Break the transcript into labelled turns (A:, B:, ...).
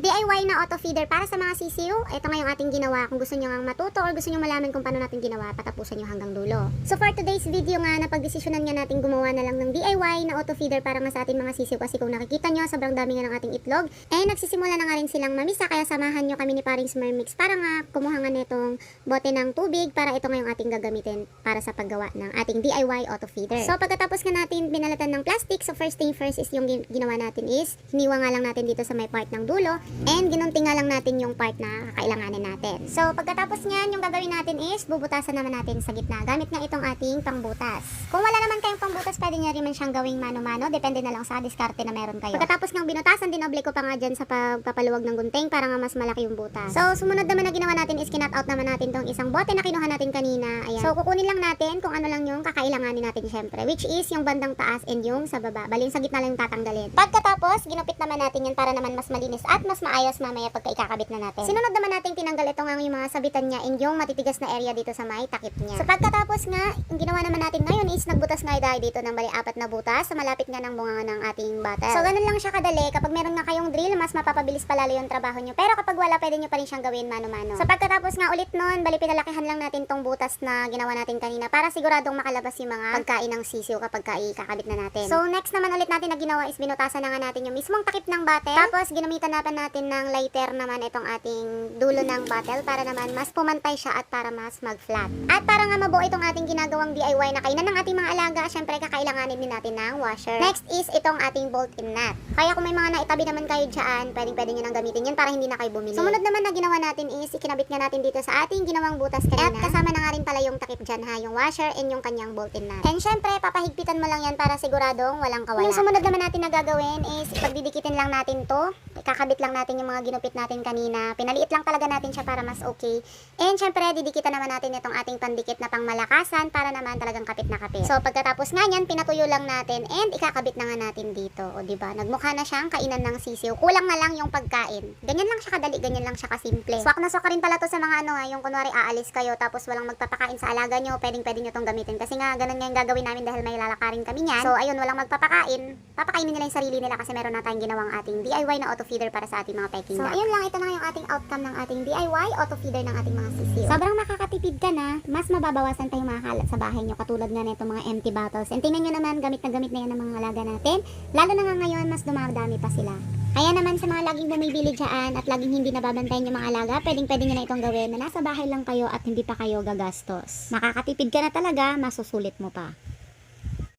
A: DIY na auto feeder para sa mga sisiw. Ito nga yung ating ginawa. Kung gusto nyo nga matuto or gusto nyo malaman kung paano natin ginawa, patapusan nyo hanggang dulo. So for today's video nga, napagdesisyonan nga natin gumawa na lang ng DIY na auto feeder para nga sa ating mga sisiw. Kasi kung nakikita nyo, sobrang dami nga ng ating itlog. Eh, nagsisimula na nga rin silang mamisa. Kaya samahan nyo kami ni paring Smurmix para nga kumuha nga netong bote ng tubig para ito nga yung ating gagamitin para sa paggawa ng ating DIY auto feeder. So pagkatapos nga natin binalatan ng plastic, so first thing first is yung ginawa natin is, hiniwa nga lang natin dito sa may part ng dulo. And ginunti nga lang natin yung part na kakailanganin natin. So pagkatapos nyan, yung gagawin natin is bubutasan naman natin sa gitna gamit nga itong ating pangbutas. Kung wala naman kayong pangbutas, pwede nyo rin man siyang gawing mano-mano, depende na lang sa diskarte na meron kayo. Pagkatapos ng binutasan, dinoble ko pa nga dyan sa pagpapaluwag ng gunting para nga mas malaki yung butas. So sumunod naman na ginawa natin is kinat out naman natin tong isang bote na kinuha natin kanina. Ayan. So kukunin lang natin kung ano lang yung kakailanganin natin syempre, which is yung bandang taas and yung sa baba. Bali yung sa gitna lang yung tatanggalin. Pagkatapos, ginupit naman natin yan para naman mas malinis at mas maayos mamaya pagka ikakabit na natin. Sinunod naman natin tinanggal ito nga yung mga sabitan niya and yung matitigas na area dito sa may takip niya. So pagkatapos nga, yung ginawa naman natin ngayon is nagbutas nga dahil dito ng bali 4 na butas sa malapit nga ng bunga ng ating bottle. So ganun lang siya kadali. Kapag meron nga kayong drill, mas mapapabilis palalo yung trabaho nyo. Pero kapag wala, pwede nyo pa rin siyang gawin mano-mano. So pagkatapos nga ulit nun, bali pinalakihan lang natin tong butas na ginawa natin kanina para siguradong makalabas yung mga pagkain ng sisiw kapag ikakabit na natin. So next naman ulit natin na ginawa is binutasan na nga natin yung mismong takip ng bottle. Tapos ginamitan natin ng lighter naman itong ating dulo ng bottle para naman mas pumantay siya at para mas mag-flat. At para nga mabuo itong ating ginagawang DIY na kainan ng ating mga alaga, syempre kakailanganin din natin ng washer. Next is itong ating bolt-in nut. Kaya kung may mga naitabi naman kayo dyan, pwede nyo nang gamitin yan para hindi na kayo bumili. Sumunod naman na ginawa natin is ikinabit nga natin dito sa ating ginawang butas kanina. At kasama na nga rin pala yung takip dyan ha, yung washer and yung kanyang bolt-in nut. And syempre, papahigpitan mo lang yan para siguradong walang kawala. Yung sumunod naman natin na gagawin is ipagdidikitin lang natin to. Ikakabit lang natin yung mga ginupit natin kanina. Pinaliit lang talaga natin siya para mas okay. And syempre, didikitan naman natin itong ating pandikit na pangmalakasan para naman talagang kapit na kapit. So pagkatapos nga yan, pinatuyo lang natin and ikakabit na nga natin dito. O diba, nagmukha na siyang kainan ng sisiw. Kulang na lang yung pagkain. Ganyan lang siya kadali, ganyan lang siya kasimple. Swak na swak rin pala to sa mga yung kunwari aalis kayo tapos walang magpapakain sa alaga nyo, pwede nyo tong gamitin. Kasi nga, ganun nga yung gagawin namin dahil may lalakarin kami niyan. So ayun, walang magpapakain. Papakainin nila yung sarili nila kasi meron na tayong ginawang ating DIY na auto feeder para sa ating mga peking duck. So ayun lang, ito na yung ating outcome ng ating DIY auto feeder ng ating mga sisiw. Sobrang makakatipid ka na, mas mababawasan pa yung mga kalat sa bahay nyo katulad nga nito mga empty bottles. And tingnan nyo naman, gamit na yan ng mga alaga natin. Lalo na nga ngayon, mas dumadami pa sila. Kaya naman sa mga laging bumibili dyan at laging hindi nababantayan yung mga alaga, pwedeng nyo na itong gawin na nasa bahay lang kayo at hindi pa kayo gagastos. Makakatipid ka na talaga, masusulit mo pa.